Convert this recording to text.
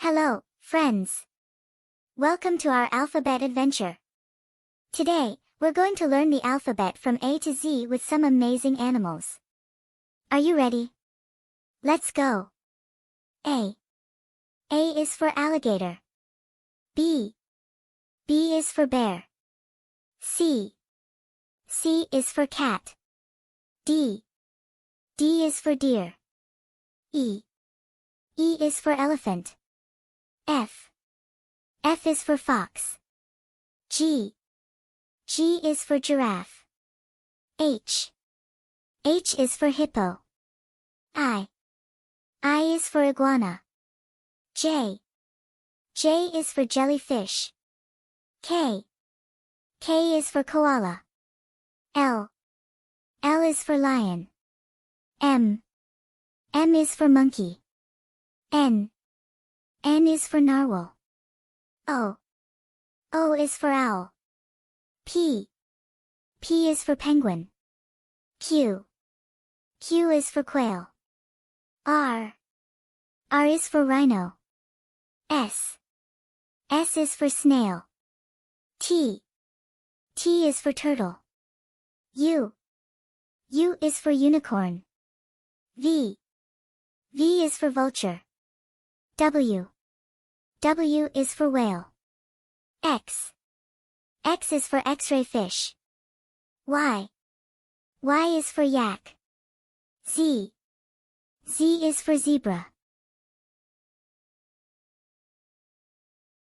Hello, friends. Welcome to our alphabet adventure. Today, we're going to learn the alphabet from A to Z with some amazing animals. Are you ready? Let's go. A. A is for alligator. B. B is for bear. C. C is for cat. D. D is for deer. E. E is for elephant. F. F is for fox. G. G is for giraffe. H. H is for hippo. I. I is for iguana. J. J is for jellyfish. K. K is for koala. L. L is for lion. M. M is for monkey. N. N is for narwhal. O. O is for owl. P. P is for penguin. Q. Q is for quail. R. R is for rhino. S. S is for snail. T. T is for turtle. U. U is for unicorn. V. V is for vulture. W. W is for whale. X. X is for X-ray fish. Y. Y is for yak. Z. Z is for zebra.